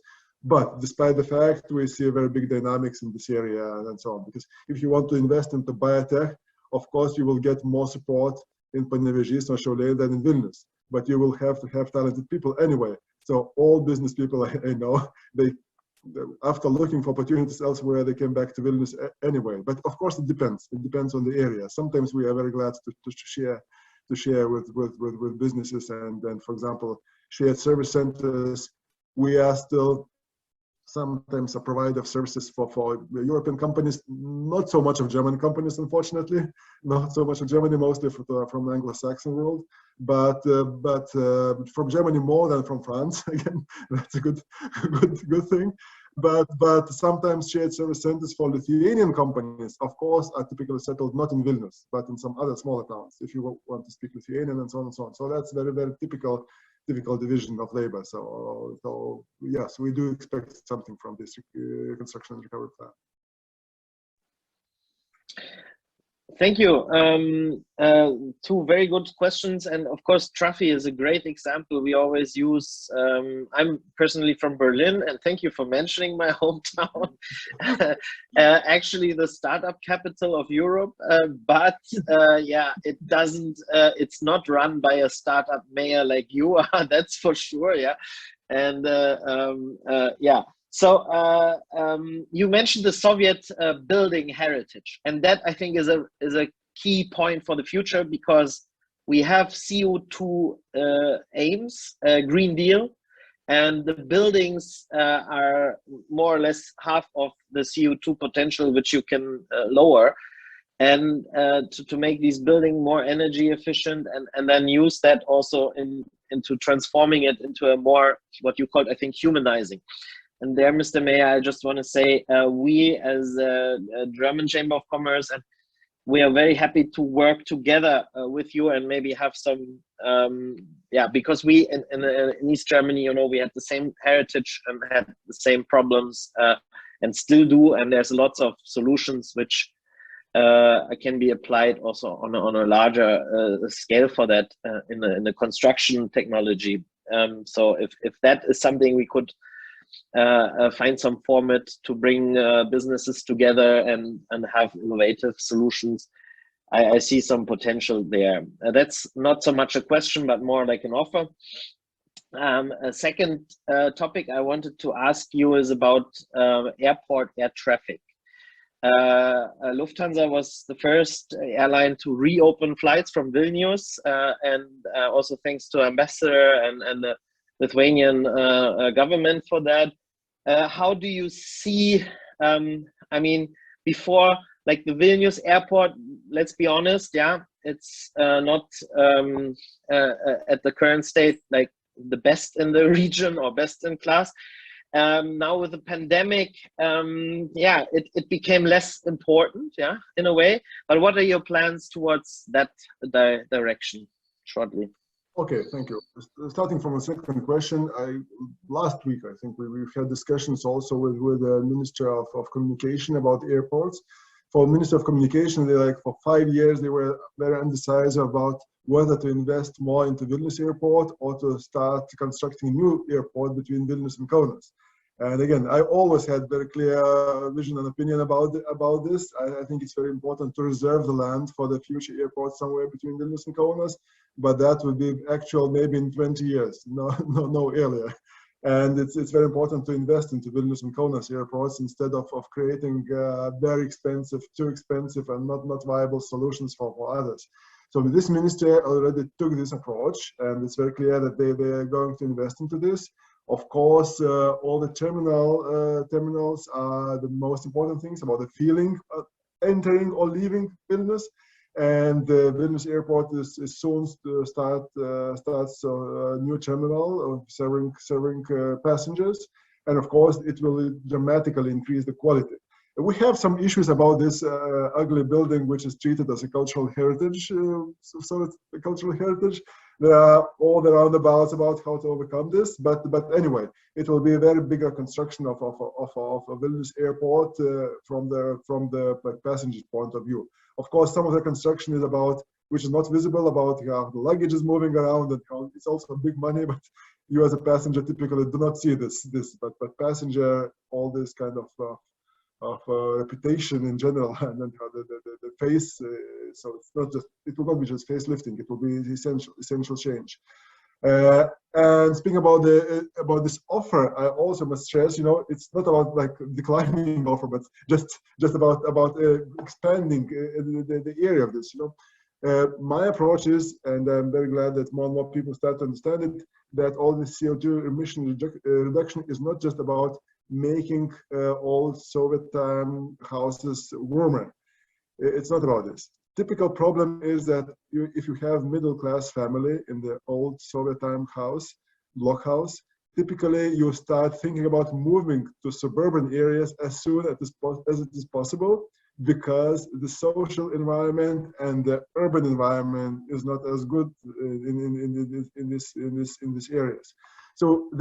S4: But despite the fact, we see a very big dynamics in this area and so on. Because if you want to invest into biotech, of course, you will get more support in Panevėžys or Šiauliai than in Vilnius. But you will have to have talented people anyway. So all business people I know, after looking for opportunities elsewhere, they came back to Vilnius anyway. But of course, it depends. It depends on the area. Sometimes we are very glad to share with businesses, and then, for example, shared service centers. We are still sometimes a provider of services for European companies, not so much of German companies, unfortunately, not so much of Germany, mostly from the Anglo-Saxon world, but from Germany more than from France. Again, that's a good thing. But sometimes shared service centers for Lithuanian companies, of course, are typically settled not in Vilnius, but in some other smaller towns, if you want to speak Lithuanian and so on and so on. So that's very typical division of labor. So yes, we do expect something from this reconstruction and recovery plan.
S1: Thank you. Two very good questions, and of course, Trafi is a great example. We always use. I'm personally from Berlin, and thank you for mentioning my hometown. Actually, the startup capital of Europe, but yeah, it doesn't. It's not run by a startup mayor like you are. That's for sure. Yeah, and yeah. So you mentioned the Soviet building heritage, and that I think is a key point for the future, because we have CO2 aims, Green Deal, and the buildings are more or less half of the CO2 potential which you can lower, and to make these buildings more energy efficient, and then use that also into transforming it into a more, what you call, I think, humanizing. And there, Mr. Mayor, I just want to say we as a German Chamber of Commerce, and we are very happy to work together with you and maybe have some, yeah, because we in East Germany, you know, we had the same heritage and had the same problems and still do. And there's lots of solutions which can be applied also on a larger scale for that in the construction technology. So if that is something we could find some format to bring businesses together and have innovative solutions, I see some potential there. That's not so much a question, but more like an offer. A second topic I wanted to ask you is about airport air traffic. Lufthansa was the first airline to reopen flights from Vilnius, and also thanks to Ambassador and the Lithuanian government for that. How do you see, I mean, before, like the Vilnius airport, let's be honest, yeah, it's not at the current state like the best in the region or best in class. Now with the pandemic, yeah, it became less important, yeah, in a way. But what are your plans towards that direction, shortly?
S4: Okay, thank you. Starting from the second question, last week I think we've had discussions also with the Minister of Communication about airports. For Minister of Communication, for 5 years they were very undecided about whether to invest more into Vilnius airport or to start constructing a new airport between Vilnius and Kaunas. And again, I always had very clear vision and opinion about this. I think it's very important to reserve the land for the future airport somewhere between Vilnius and Kaunas, but that would be actual maybe in 20 years, no earlier. And it's very important to invest into Vilnius and Kaunas airports instead of creating very expensive, too expensive and not viable solutions for others. So this minister already took this approach, and it's very clear that they are going to invest into this. Of course, all the terminals are the most important things about the feeling entering or leaving Vilnius. And the Vilnius airport is soon to starts a new terminal serving passengers, and of course it will dramatically increase the quality. We have some issues about this ugly building, which is treated as a cultural heritage. So it's a cultural heritage. There are all the roundabouts about how to overcome this, but anyway, it will be a very bigger construction of a Vilnius airport from the passenger point of view. Of course, some of the construction is about, which is not visible, about how the luggage is moving around, and how it's also big money, but you as a passenger typically do not see this. But passenger, all this kind of reputation in general, and then how the face. So it's not just, it will not be just facelifting. It will be essential change. And speaking about this offer, I also must stress, it's not about like declining offer, but just about expanding the area of this. My approach is, and I'm very glad that more and more people start to understand it, that all the CO2 emission reduction is not just about making old Soviet time houses warmer. It's not about this. Typical problem is that if you have middle-class family in the old Soviet time house, block house, typically you start thinking about moving to suburban areas as soon as it is possible, because the social environment and the urban environment is not as good in these areas. So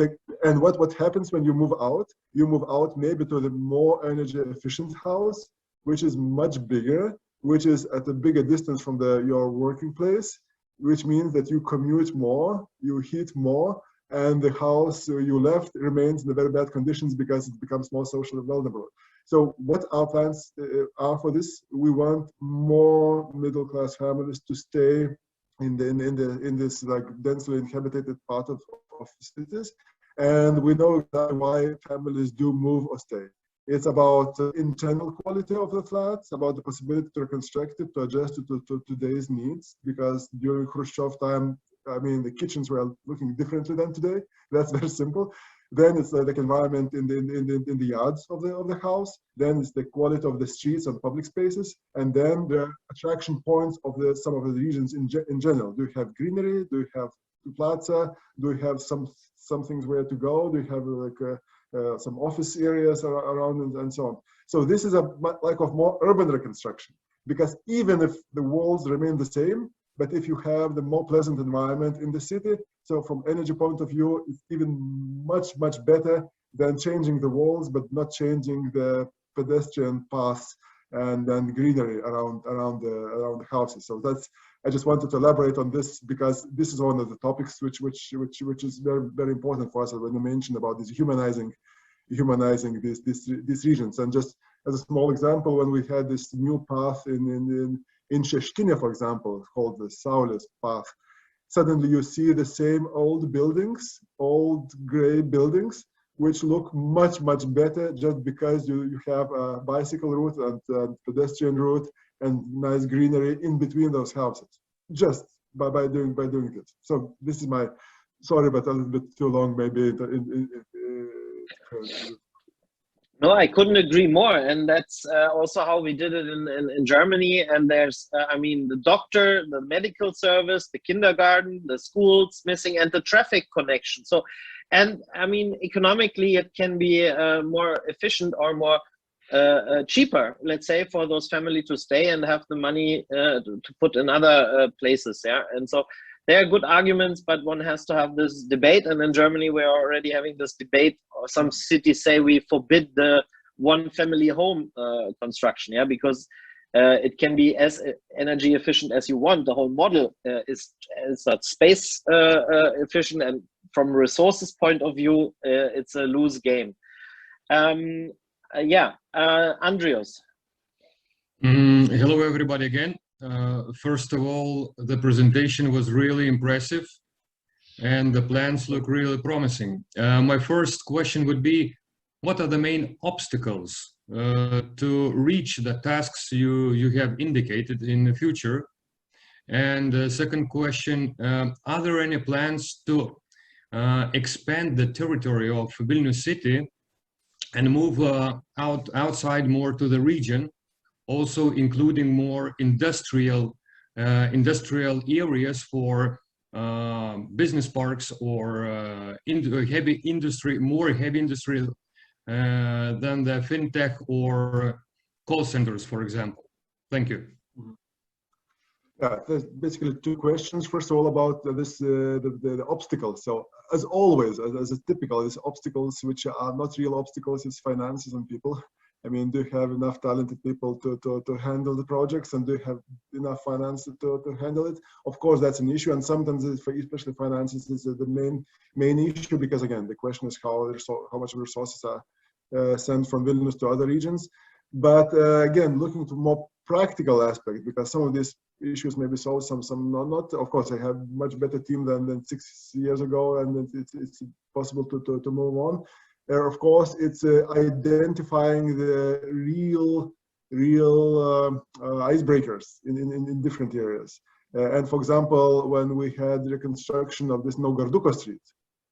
S4: and what happens when you move out? You move out maybe to the more energy efficient house, which is much bigger, which is at a bigger distance from your working place, which means that you commute more, you heat more, and the house you left remains in very bad conditions because it becomes more socially vulnerable. So what our plans are for this? We want more middle-class families to stay in this like densely inhabited part of cities, and we know exactly why families do move or stay. It's about internal quality of the flats, about the possibility to reconstruct it, to adjust it to today's needs, because during Khrushchev time, I mean, the kitchens were looking differently than today. That's very simple. Then it's like environment in the yards of the house. Then it's the quality of the streets and public spaces, and then the attraction points of some of the regions in general. Do you have greenery? Do you have plaza? Do you have some things where to go? Do you have like some office areas around and so on? So this is a like of more urban reconstruction, because even if the walls remain the same, but if you have the more pleasant environment in the city, so from energy point of view, it's even much better than changing the walls, but not changing the pedestrian paths and then greenery around the houses. So that's, I just wanted to elaborate on this because this is one of the topics which is very, very important for us when you mentioned about this humanizing these regions. And just as a small example, when we had this new path in Šeškinė, for example, called the Saulės path, suddenly you see the same old buildings, old gray buildings, which look much better just because you have a bicycle route and pedestrian route and nice greenery in between those houses, just by doing this. So this is my, sorry, but a little bit too long maybe.
S1: No, I couldn't agree more, and that's also how we did it in Germany. And there's, I mean, the doctor, the medical service, the kindergarten, the schools missing, and the traffic connection. So, and I mean, economically, it can be more efficient or more cheaper, let's say, for those families to stay and have the money to put in other places. Yeah, and so there are good arguments, but one has to have this debate. And in Germany, we're already having this debate. Or some cities say we forbid the one-family home construction, yeah, because it can be as energy efficient as you want. The whole model is not space efficient, and from a resources point of view, it's a lose game. Yeah, Andrius.
S5: Hello, everybody again. First of all, the presentation was really impressive and the plans look really promising. My first question would be, what are the main obstacles to reach the tasks you have indicated in the future? And the second question, are there any plans to expand the territory of Vilnius city and move outside more to the region, also including more industrial areas for business parks or heavy industry, more heavy industry than the fintech or call centers, for example? Thank you.
S4: Yeah, there's basically two questions. First of all, about this the obstacles. So as always, as is typical, these obstacles which are not real obstacles, is finances and people. I mean, do you have enough talented people to handle the projects, and do you have enough finance to handle it? Of course, that's an issue, and sometimes, especially finances, is the main issue, because again, the question is how much resources are sent from Vilnius to other regions. But again, looking to more practical aspect, because some of these issues may be solved, some not. Of course, I have much better team than 6 years ago, and it's possible to move on. Of course, it's identifying the real icebreakers in different areas. And for example, when we had reconstruction of this Naugarduko street,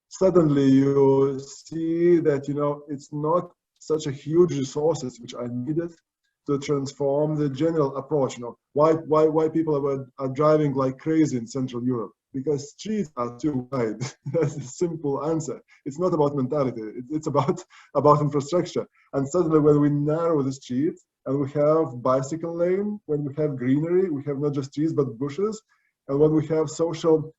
S4: suddenly you see that, you know, it's not such a huge resources which are needed to transform the general approach. You know, why people are driving like crazy in Central Europe? Because streets are too wide. That's a simple answer. It's not about mentality. It's about infrastructure. And suddenly, when we narrow the street and we have bicycle lane, when we have greenery, we have not just trees but bushes, and when we have social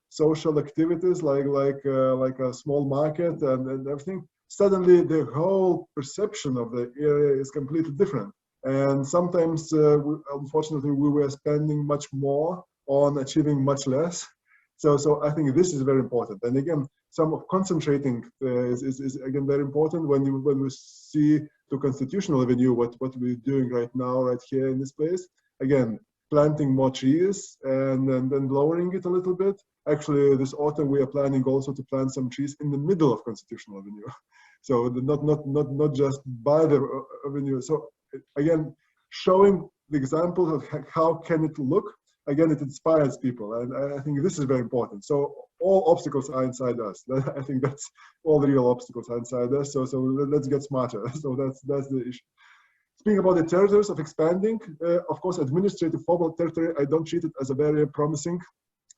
S4: activities like a small market and everything, suddenly the whole perception of the area is completely different. And sometimes, unfortunately, we were spending much more on achieving much less. So I think this is very important. And again, some of concentrating is again very important when we see to Constitutional Avenue what we're doing right now, right here in this place. Again, planting more trees and then lowering it a little bit. Actually, this autumn we are planning also to plant some trees in the middle of Constitutional Avenue. So not just by the avenue. So again, showing the example of how can it look. Again, it inspires people, and I think this is very important. So all obstacles are inside us. I think that's all the real obstacles are inside us. So let's get smarter. So that's the issue. Speaking about the territories of expanding, of course, administrative formal territory, I don't treat it as a very promising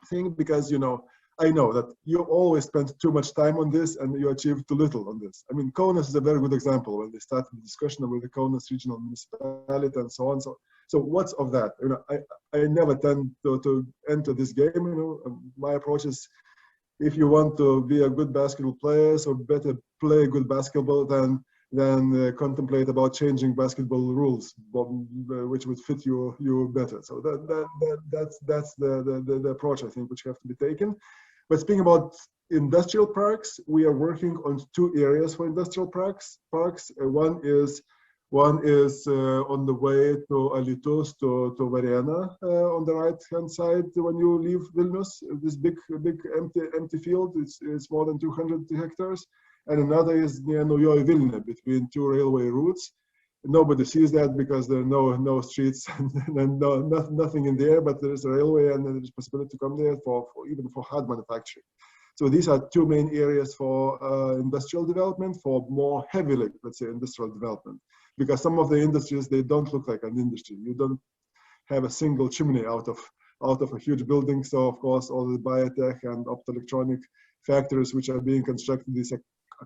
S4: thing, because, you know, I know that you always spend too much time on this and you achieve too little on this. I mean, Kaunas is a very good example when they started the discussion with the Kaunas regional municipality and so on. So what's of that? You know, I never tend to enter this game. You know, my approach is, if you want to be a good basketball player, so better play good basketball than than contemplate about changing basketball rules, which would fit you better. So that's the approach I think which have to be taken. But speaking about industrial parks, we are working on 2 areas for industrial parks. One is on the way to Alytus to Varėna on the right-hand side when you leave Vilnius. This big empty field. It's more than 200 hectares. And another is near Naujoji Vilnia, between 2 railway routes. Nobody sees that because there are no streets and nothing in there, but there is a railway and there is possibility to come there even for hard manufacturing. So these are 2 main areas for industrial development, for more heavily, let's say, industrial development. Because some of the industries, they don't look like an industry. You don't have a single chimney out of a huge building. So of course, all the biotech and optoelectronic factories which are being constructed, these are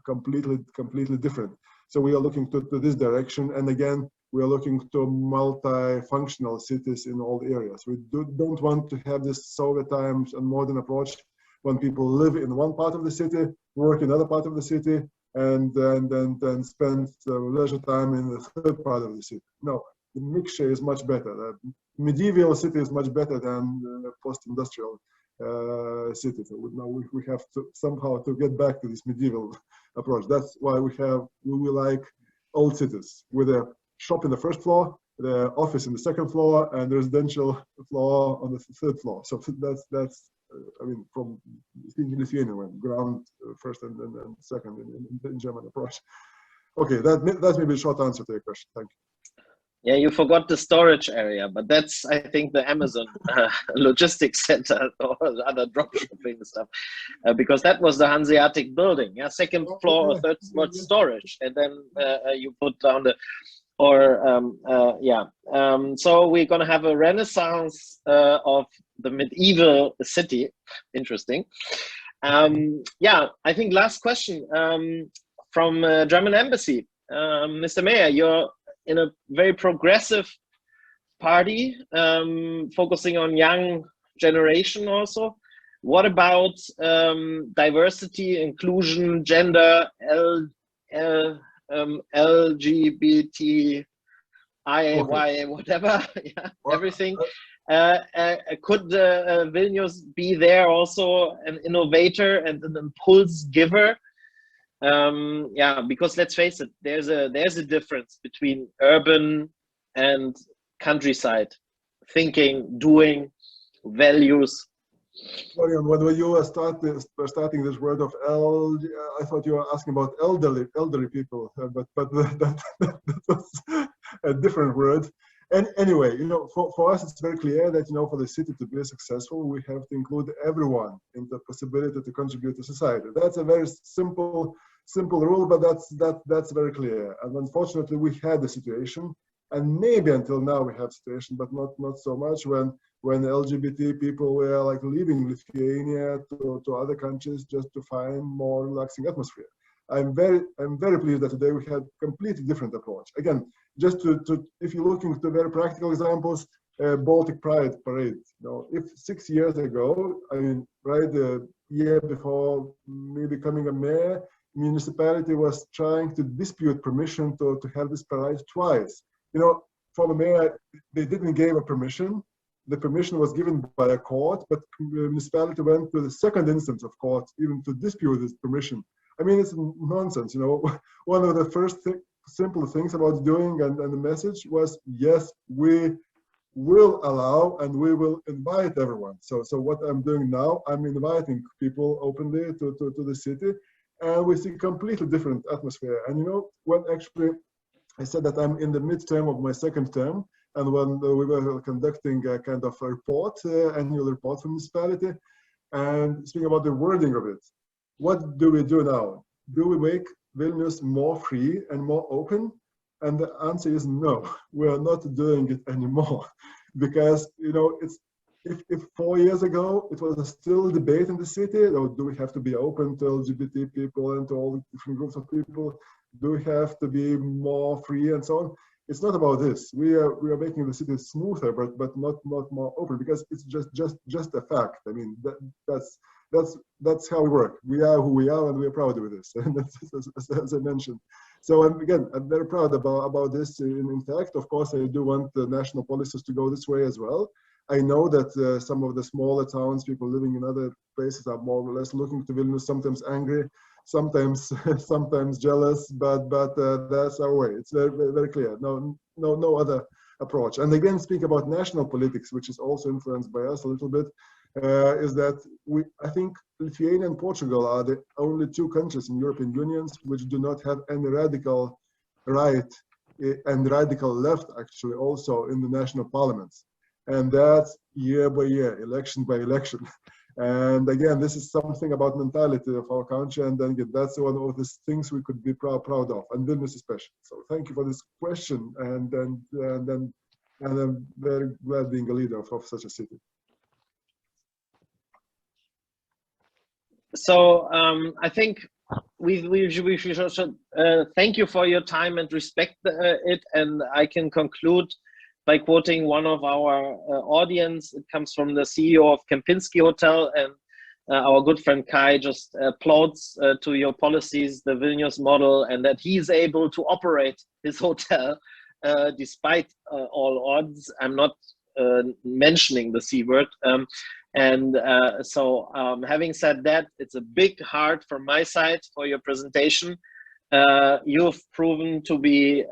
S4: completely different. So we are looking to this direction. And again, we are looking to multi-functional cities in all areas. We don't want to have this Soviet times and modern approach when people live in one part of the city, work in another part of the city, and then spend leisure time in the third part of the city. No, the mixture is much better. The medieval city is much better than the post-industrial city. So we have to somehow to get back to this medieval approach. That's why we like old cities with a shop in the first floor, the office in the second floor, and the residential floor on the third floor. So that's I mean, from Lithuanian, ground first and second in German approach. Okay, that's maybe a short answer to your question. Thank you.
S1: Yeah, you forgot the storage area, but that's, I think, the Amazon logistics center or other drop shipping stuff, because that was the Hanseatic building. Yeah, second floor or third floor storage, and then you put down the. So we're going to have a renaissance of the medieval city. Interesting. I think last question from German Embassy. Mr. Mayor, you're in a very progressive party, focusing on young generation also. What about diversity, inclusion, gender, LGBT, whatever, yeah, everything. Could Vilnius be there also an innovator and an impulse giver? Because let's face it, there's a difference between urban and countryside thinking, doing, values.
S4: Florian, when you were starting this word of I thought you were asking about elderly people, but that was a different word. And anyway, for us, it's very clear that, for the city to be successful, we have to include everyone in the possibility to contribute to society. That's a very simple rule, but that's very clear. And unfortunately, we had the situation, and maybe until now we have situation, but not so much when LGBT people were like leaving Lithuania to other countries just to find more relaxing atmosphere. I'm very pleased that today we had completely different approach. Again, just if you're looking to very practical examples, Baltic Pride Parade. If 6 years ago, I mean, right, the year before me becoming a mayor, municipality was trying to dispute permission to have this parade twice. For the mayor, they didn't give a permission. The permission was given by a court, but the municipality went to the second instance of court even to dispute this permission. I mean, it's nonsense. One of the first simple things about doing and the message was, yes, we will allow and we will invite everyone. So what I'm doing now, I'm inviting people openly to the city, and we see completely different atmosphere. And when actually I said that I'm in the midterm of my second term, and when we were conducting a kind of a report, annual report from municipality, and speaking about the wording of it, what do we do now? Do we make Vilnius more free and more open? And the answer is no, we are not doing it anymore. Because, it's if 4 years ago, it was a still debate in the city, or do we have to be open to LGBT people and to all the different groups of people? Do we have to be more free and so on? It's not about this. We are making the city smoother, but not more open, because it's just a fact. I mean, that's how we work. We are who we are, and we are proud of this. And as I mentioned. So again, I'm very proud about this. In fact, of course, I do want the national policies to go this way as well. I know that some of the smaller towns, people living in other places, are more or less looking to Vilnius, sometimes angry, sometimes sometimes jealous, but that's our way. It's very, very clear. No other approach. And again, speak about national politics, which is also influenced by us a little bit, is that I think Lithuania and Portugal are the only two countries in European Unions which do not have any radical right and radical left, actually, also in the national parliaments. And that's year by year, election by election. And again, this is something about mentality of our country, and then again, that's one of the things we could be proud of, and Vilnius especially. So thank you for this question, and I'm very glad being a leader of such a city.
S1: So I think we should thank you for your time and respect it, and I can conclude by quoting one of our audience. It comes from the CEO of Kempinski Hotel, and our good friend Kai just applauds to your policies, the Vilnius model, and that he's able to operate his hotel despite all odds. I'm not mentioning the C word. So having said that, it's a big heart from my side for your presentation. You've proven to be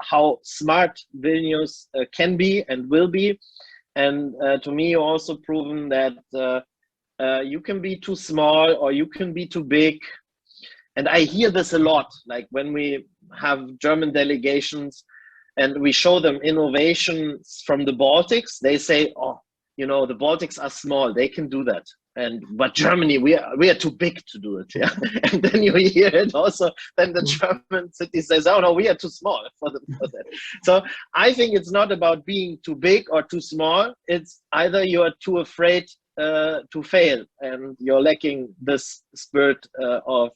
S1: how smart Vilnius can be and will be, and to me you also proven that you can be too small or you can be too big. And I hear this a lot, like when we have German delegations and we show them innovations from the Baltics, they say, oh, you know, the Baltics are small, they can do that. But Germany, we are too big to do it. Yeah, and then you hear it also. Then the German city says, "Oh no, we are too small for that." So I think it's not about being too big or too small. It's either you are too afraid to fail, and you're lacking this spirit of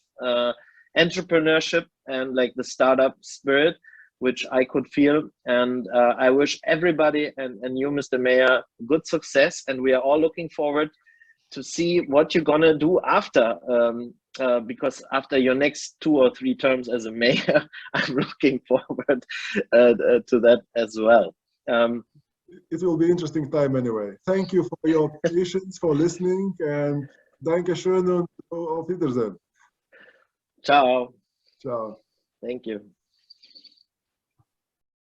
S1: entrepreneurship and like the startup spirit, which I could feel. And I wish everybody and you, Mr. Mayor, good success. And we are all looking forward to see what you're gonna do after, because after your next 2 or 3 terms as a mayor, I'm looking forward to that as well.
S4: It will be interesting time anyway. Thank you for your patience, for listening, and danke schön und auf Wiedersehen.
S1: Ciao.
S4: Ciao.
S1: Thank you.